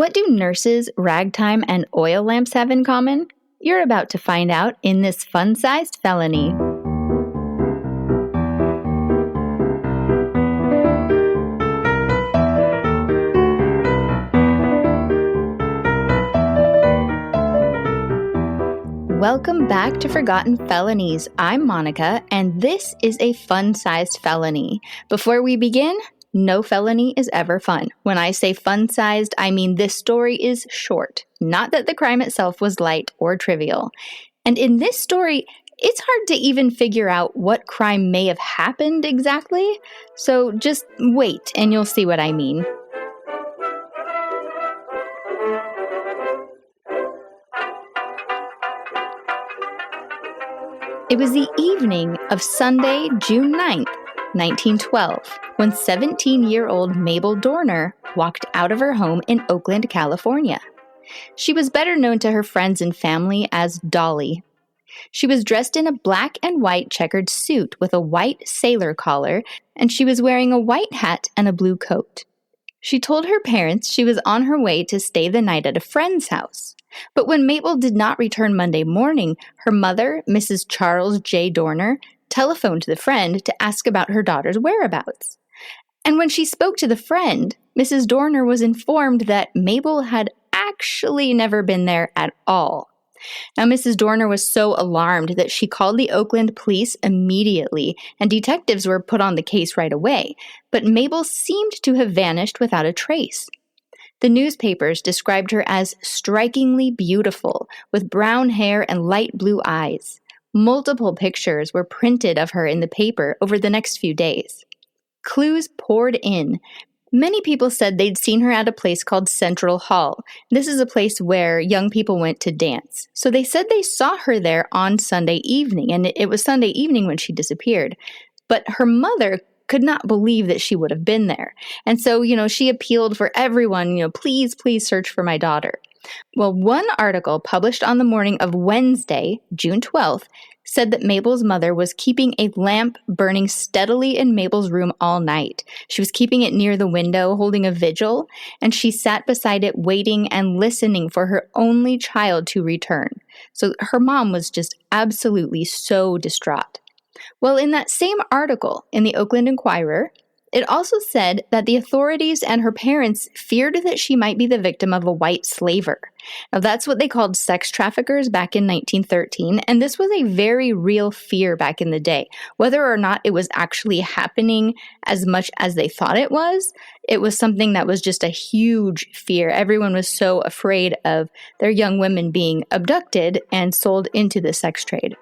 What do nurses, ragtime, and oil lamps have in common? You're about to find out in this Fun-Sized Felony. Welcome back to Forgotten Felonies. I'm Monica, and this is a fun-sized felony. Before we begin, no felony is ever fun. When I say fun-sized, I mean this story is short, not that the crime itself was light or trivial. And in this story, it's hard to even figure out what crime may have happened exactly, so just wait and you'll see what I mean. It was the evening of Sunday, June 9th, 1912, when 17-year-old Mabel Dorner walked out of her home in Oakland, California. She was better known to her friends and family as Dolly. She was dressed in a black and white checkered suit with a white sailor collar, and she was wearing a white hat and a blue coat. She told her parents she was on her way to stay the night at a friend's house. But when Mabel did not return Monday morning, her mother, Mrs. Charles J. Dorner, telephoned the friend to ask about her daughter's whereabouts. And when she spoke to the friend, Mrs. Dorner was informed that Mabel had actually never been there at all. Now, Mrs. Dorner was so alarmed that she called the Oakland police immediately, and detectives were put on the case right away. But Mabel seemed to have vanished without a trace. The newspapers described her as strikingly beautiful, with brown hair and light blue eyes. Multiple pictures were printed of her in the paper over the next few days. Clues poured in. Many people said they'd seen her at a place called Central Hall. This is a place where young people went to dance. So they said they saw her there on Sunday evening, and it was Sunday evening when she disappeared. But her mother could not believe that she would have been there. And so, she appealed for everyone, please search for my daughter. Well, one article published on the morning of Wednesday, June 12th, said that Mabel's mother was keeping a lamp burning steadily in Mabel's room all night. She was keeping it near the window, holding a vigil, and she sat beside it waiting and listening for her only child to return. So her mom was just absolutely so distraught. Well, in that same article in the Oakland Inquirer, it also said that the authorities and her parents feared that she might be the victim of a white slaver. Now, that's what they called sex traffickers back in 1913, and this was a very real fear back in the day. Whether or not it was actually happening as much as they thought it was something that was just a huge fear. Everyone was so afraid of their young women being abducted and sold into the sex trade.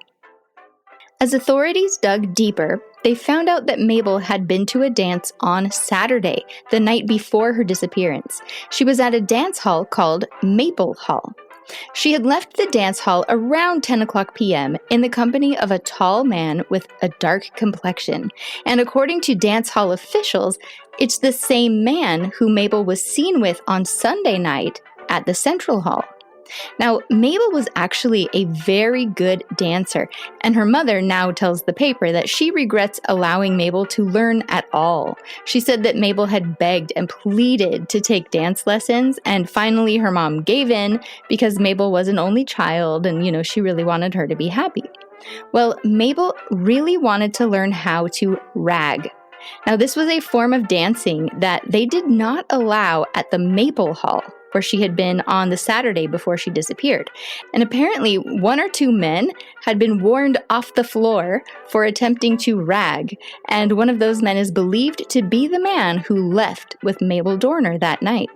As authorities dug deeper, they found out that Mabel had been to a dance on Saturday, the night before her disappearance. She was at a dance hall called Maple Hall. She had left the dance hall around 10 o'clock p.m. in the company of a tall man with a dark complexion. And according to dance hall officials, it's the same man who Mabel was seen with on Sunday night at the Central Hall. Now, Mabel was actually a very good dancer, and her mother now tells the paper that she regrets allowing Mabel to learn at all. She said that Mabel had begged and pleaded to take dance lessons, and finally her mom gave in because Mabel was an only child and, she really wanted her to be happy. Well, Mabel really wanted to learn how to rag. Now, this was a form of dancing that they did not allow at the Maple Hall, where she had been on the Saturday before she disappeared. And apparently, one or two men had been warned off the floor for attempting to rag, and one of those men is believed to be the man who left with Mabel Dorner that night.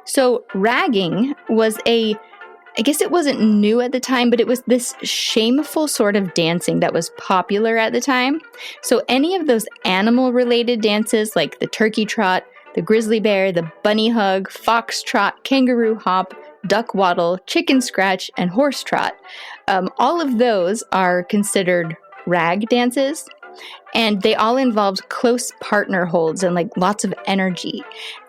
So ragging was I guess it wasn't new at the time, but it was this shameful sort of dancing that was popular at the time. So any of those animal-related dances like the turkey trot, the grizzly bear, the bunny hug, fox trot, kangaroo hop, duck waddle, chicken scratch, and horse trot. All of those are considered rag dances, and they all involved close partner holds and lots of energy.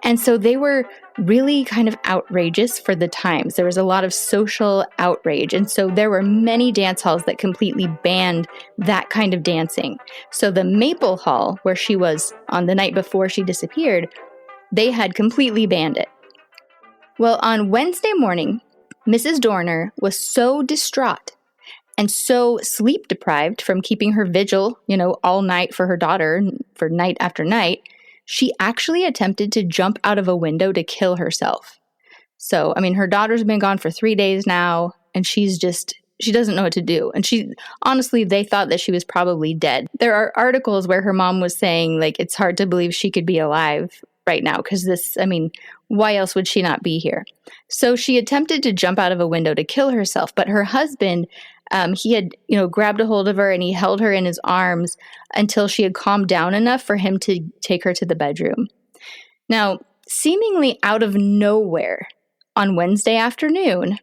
And so they were really kind of outrageous for the times. There was a lot of social outrage, and so there were many dance halls that completely banned that kind of dancing. So the Maple Hall, where she was on the night before she disappeared, they had completely banned it. Well, on Wednesday morning, Mrs. Dorner was so distraught and so sleep deprived from keeping her vigil, all night for her daughter, for night after night, she actually attempted to jump out of a window to kill herself. So, her daughter's been gone for 3 days now, and she doesn't know what to do. And honestly, they thought that she was probably dead. There are articles where her mom was saying, it's hard to believe she could be alive right now, because why else would she not be here? So she attempted to jump out of a window to kill herself, but her husband, he had, grabbed a hold of her and he held her in his arms until she had calmed down enough for him to take her to the bedroom. Now, seemingly out of nowhere, on Wednesday afternoon,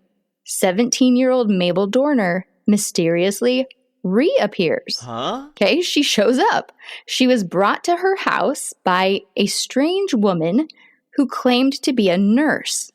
17-year-old Mabel Dorner mysteriously reappears. Huh? Okay, she shows up. She was brought to her house by a strange woman who claimed to be a nurse.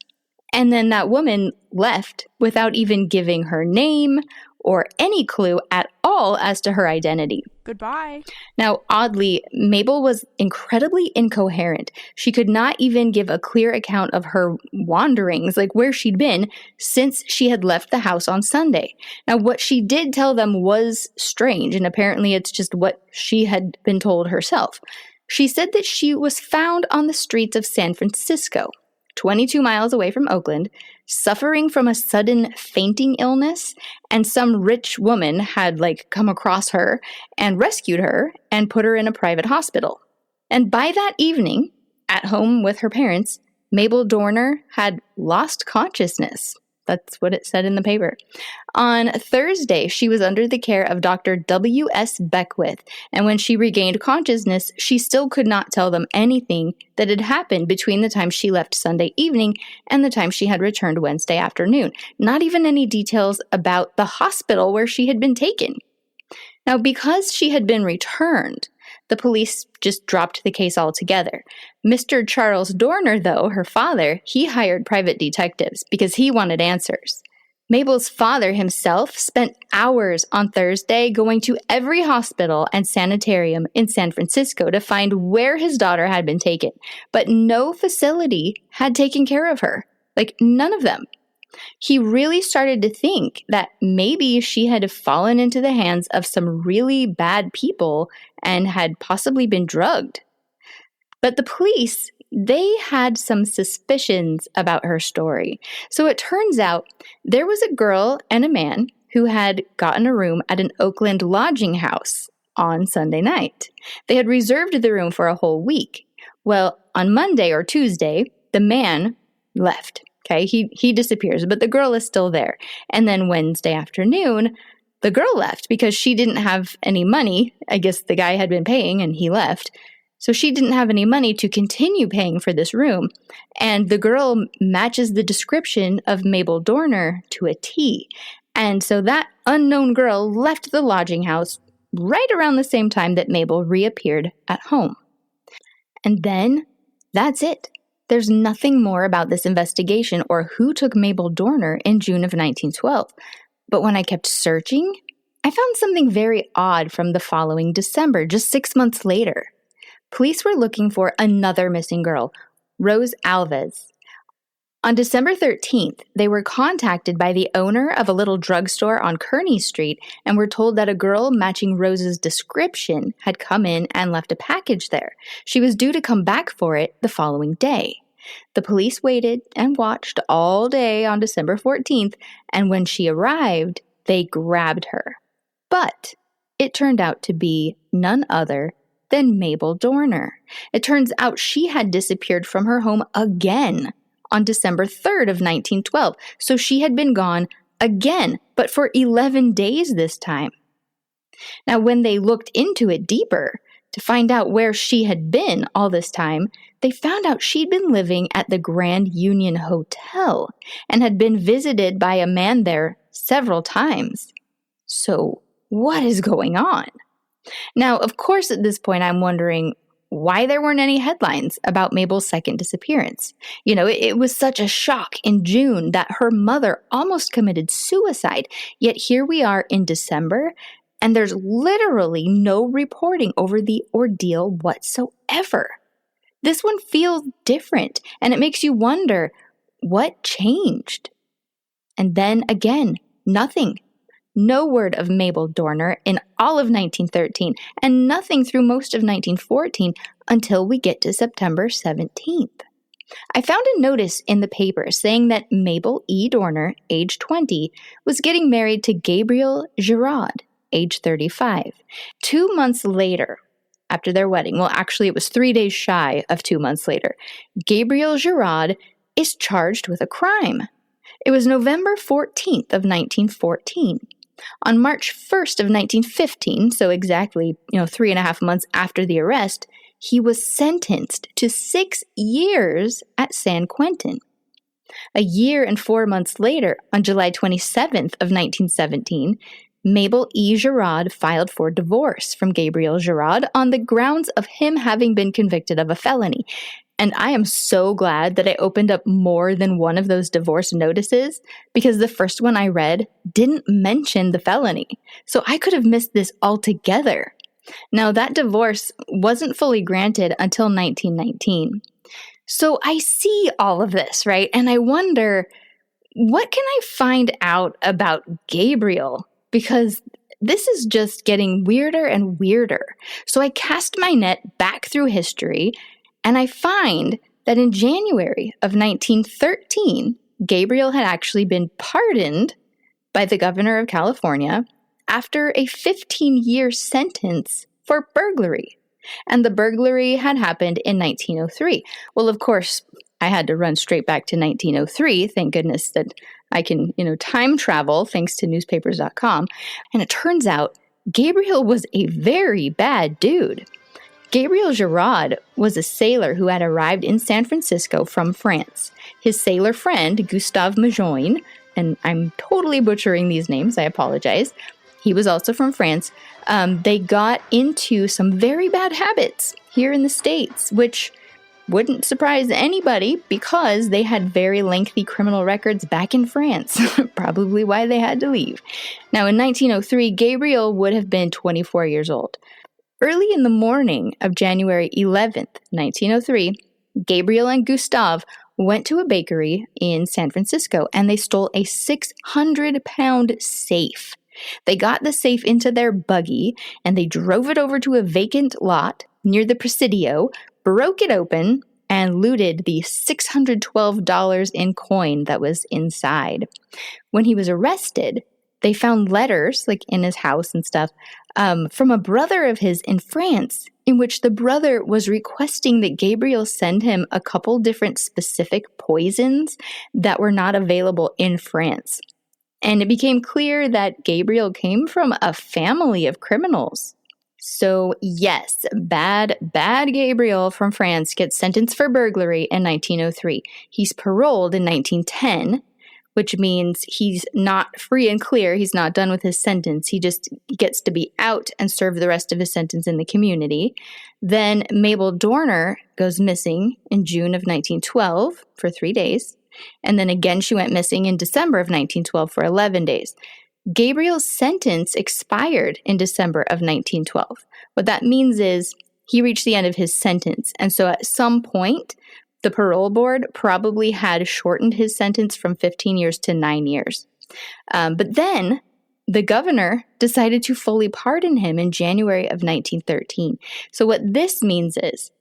And then that woman left without even giving her name or any clue at all as to her identity. Goodbye. Now, oddly, Mabel was incredibly incoherent. She could not even give a clear account of her wanderings, where she'd been since she had left the house on Sunday. Now, what she did tell them was strange, and apparently it's just what she had been told herself. She said that she was found on the streets of San Francisco, 22 miles away from Oakland, suffering from a sudden fainting illness, and some rich woman had come across her and rescued her and put her in a private hospital. And by that evening, at home with her parents, Mabel Dorner had lost consciousness. That's what it said in the paper. On Thursday, she was under the care of Dr. W.S. Beckwith, and when she regained consciousness, she still could not tell them anything that had happened between the time she left Sunday evening and the time she had returned Wednesday afternoon. Not even any details about the hospital where she had been taken. Now, because she had been returned, the police just dropped the case altogether. Mr. Charles Dorner, though, her father, he hired private detectives because he wanted answers. Mabel's father himself spent hours on Thursday going to every hospital and sanitarium in San Francisco to find where his daughter had been taken, but no facility had taken care of her. None of them. He really started to think that maybe she had fallen into the hands of some really bad people and had possibly been drugged. But the police, they had some suspicions about her story. So it turns out there was a girl and a man who had gotten a room at an Oakland lodging house on Sunday night. They had reserved the room for a whole week. Well, on Monday or Tuesday, the man left. Okay, he disappears, but the girl is still there. And then Wednesday afternoon, the girl left because she didn't have any money. I guess the guy had been paying and he left. So she didn't have any money to continue paying for this room. And the girl matches the description of Mabel Dorner to a T. And so that unknown girl left the lodging house right around the same time that Mabel reappeared at home. And then that's it. There's nothing more about this investigation or who took Mabel Dorner in June of 1912. But when I kept searching, I found something very odd from the following December, just 6 months later. Police were looking for another missing girl, Rose Alves. On December 13th, they were contacted by the owner of a little drugstore on Kearny Street and were told that a girl matching Rose's description had come in and left a package there. She was due to come back for it the following day. The police waited and watched all day on December 14th, and when she arrived, they grabbed her. But it turned out to be none other than Mabel Dorner. It turns out she had disappeared from her home again on December 3rd of 1912. So she had been gone again, but for 11 days this time. Now, when they looked into it deeper to find out where she had been all this time, they found out she'd been living at the Grand Union Hotel and had been visited by a man there several times. So what is going on? Now, of course, at this point, I'm wondering why there weren't any headlines about Mabel's second disappearance. It was such a shock in June that her mother almost committed suicide. Yet here we are in December, and there's literally no reporting over the ordeal whatsoever. This one feels different, and it makes you wonder, what changed? And then again, nothing. No word of Mabel Dorner in all of 1913, and nothing through most of 1914 until we get to September 17th. I found a notice in the paper saying that Mabel E. Dorner, age 20, was getting married to Gabriel Girard, age 35. 2 months later, after their wedding, well, actually, it was 3 days shy of 2 months later, Gabriel Girard is charged with a crime. It was November 14th of 1914. On March 1st of 1915, so exactly 3.5 months after the arrest, he was sentenced to 6 years at San Quentin. A year and 4 months later, on July 27th of 1917, Mabel E. Girard filed for divorce from Gabriel Girard on the grounds of him having been convicted of a felony. And I am so glad that I opened up more than one of those divorce notices, because the first one I read didn't mention the felony. So I could have missed this altogether. Now, that divorce wasn't fully granted until 1919. So I see all of this, right? And I wonder, what can I find out about Gabriel? Because this is just getting weirder and weirder. So I cast my net back through history, and I find that in January of 1913, Gabriel had actually been pardoned by the governor of California after a 15-year sentence for burglary. And the burglary had happened in 1903. Well, of course, I had to run straight back to 1903. Thank goodness that I can, time travel thanks to newspapers.com. And it turns out Gabriel was a very bad dude. Gabriel Girard was a sailor who had arrived in San Francisco from France. His sailor friend, Gustave Majoin, and I'm totally butchering these names, I apologize. He was also from France. They got into some very bad habits here in the States, which wouldn't surprise anybody because they had very lengthy criminal records back in France, probably why they had to leave. Now, in 1903, Gabriel would have been 24 years old. Early in the morning of January 11th, 1903, Gabriel and Gustave went to a bakery in San Francisco and they stole a 600-pound safe. They got the safe into their buggy and they drove it over to a vacant lot near the Presidio, broke it open, and looted the $612 in coin that was inside. When he was arrested, they found letters, in his house and stuff, from a brother of his in France, in which the brother was requesting that Gabriel send him a couple different specific poisons that were not available in France. And it became clear that Gabriel came from a family of criminals. So yes, bad Gabriel from France gets sentenced for burglary in 1903. He's paroled in 1910, which means he's not free and clear. He's not done with his sentence. He just gets to be out and serve the rest of his sentence in the community. Then Mabel Dorner goes missing in June of 1912 for 3 days. And then again, she went missing in December of 1912 for 11 days. Gabriel's sentence expired in December of 1912. What that means is he reached the end of his sentence. And so at some point, the parole board probably had shortened his sentence from 15 years to 9 years. But then the governor decided to fully pardon him in January of 1913. So what this means is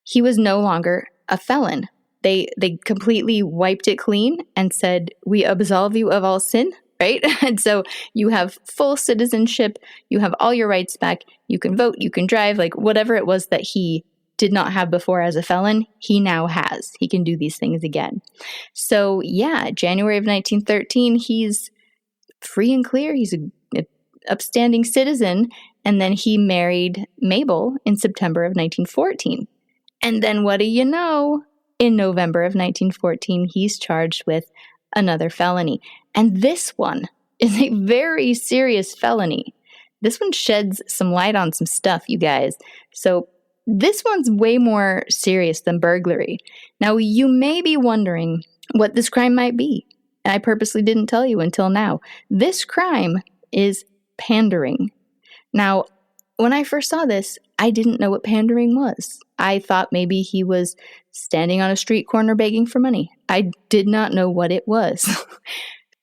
he was no longer a felon. They completely wiped it clean and said, we absolve you of all sin, right? And so you have full citizenship, you have all your rights back, you can vote, you can drive, whatever it was that he did not have before as a felon, he now has. He can do these things again. So yeah, January of 1913, he's free and clear. He's an upstanding citizen. And then he married Mabel in September of 1914. And then what do you know? In November of 1914, he's charged with another felony. And this one is a very serious felony. This one sheds some light on some stuff, you guys. So this one's way more serious than burglary. Now, you may be wondering what this crime might be. And I purposely didn't tell you until now. This crime is pandering. Now, when I first saw this, I didn't know what pandering was. I thought maybe he was standing on a street corner begging for money. I did not know what it was.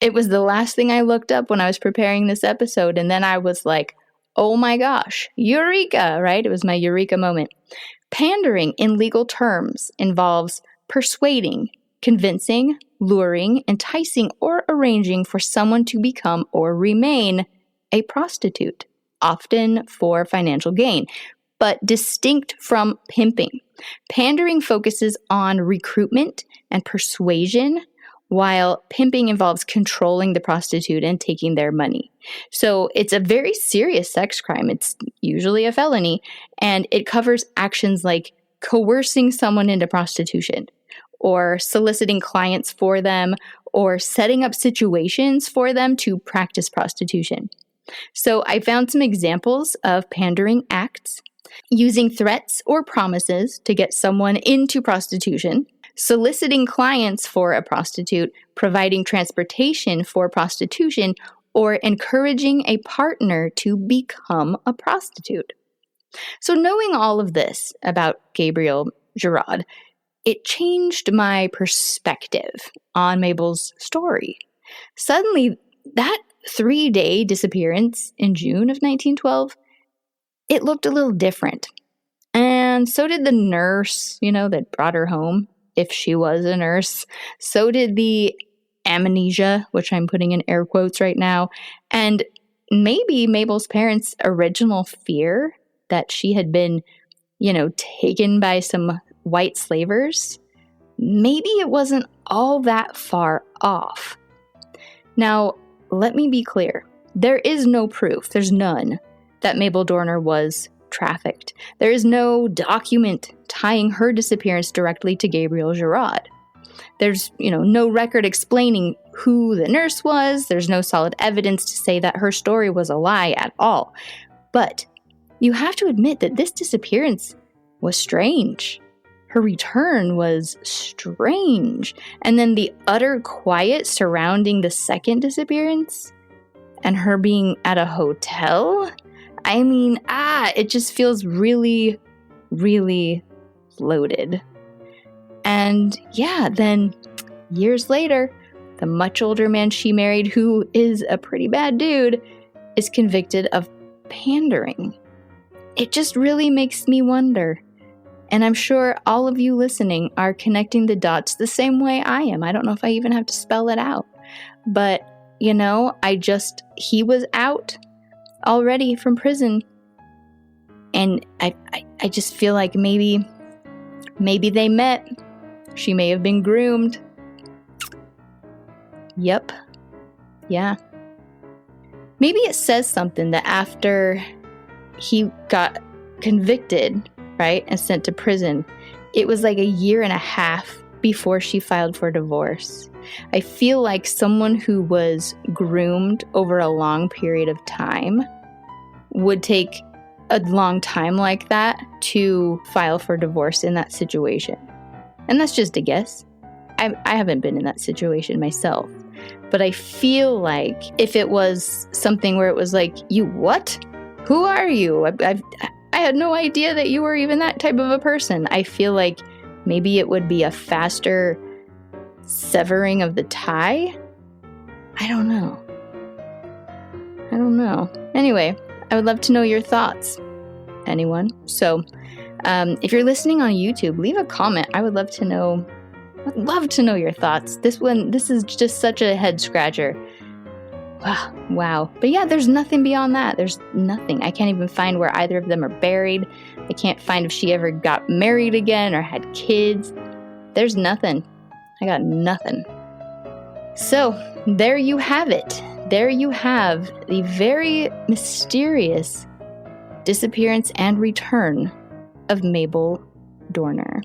It was the last thing I looked up when I was preparing this episode, and then I was like, oh my gosh, eureka, right? It was my eureka moment. Pandering in legal terms involves persuading, convincing, luring, enticing, or arranging for someone to become or remain a prostitute, often for financial gain, but distinct from pimping. Pandering focuses on recruitment and persuasion, while pimping involves controlling the prostitute and taking their money. So it's a very serious sex crime. It's usually a felony, and it covers actions like coercing someone into prostitution, or soliciting clients for them, or setting up situations for them to practice prostitution. So I found some examples of pandering acts: using threats or promises to get someone into prostitution, soliciting clients for a prostitute, providing transportation for prostitution, or encouraging a partner to become a prostitute. So knowing all of this about Gabriel Gerard, it changed my perspective on Mabel's story. Suddenly, that 3-day disappearance in June of 1912, it looked a little different. And so did the nurse, that brought her home, if she was a nurse. So did the amnesia, which I'm putting in air quotes right now. And maybe Mabel's parents' original fear that she had been, taken by some white slavers, maybe it wasn't all that far off. Now, let me be clear. There is no proof, there's none, that Mabel Dorner was trafficked. There is no document tying her disappearance directly to Gabriel Gerard. There's, no record explaining who the nurse was. There's no solid evidence to say that her story was a lie at all. But you have to admit that this disappearance was strange. Her return was strange. And then the utter quiet surrounding the second disappearance and her being at a hotel. It just feels really, really loaded. And yeah, then years later, the much older man she married, who is a pretty bad dude, is convicted of pandering. It just really makes me wonder. And I'm sure all of you listening are connecting the dots the same way I am. I don't know if I even have to spell it out. But, he was out already from prison. And I just feel like maybe they met. She may have been groomed. Yep. Yeah. Maybe it says something that after he got convicted, right, and sent to prison, it was like a year and a half before she filed for divorce. I feel like someone who was groomed over a long period of time would take a long time like that to file for divorce in that situation. And that's just a guess. I haven't been in that situation myself. But I feel like if it was something where it was like, you what? Who are you? I had no idea that you were even that type of a person. I feel like maybe it would be a faster severing of the tie. I don't know. Anyway, I would love to know your thoughts. Anyone? So, if you're listening on YouTube, leave a comment. I would love to know. I'd love to know your thoughts. This is just such a head scratcher. Wow. But yeah, there's nothing beyond that. There's nothing. I can't even find where either of them are buried. I can't find if she ever got married again or had kids. There's nothing. I got nothing. So, there you have it. There you have the very mysterious disappearance and return of Mabel Dorner.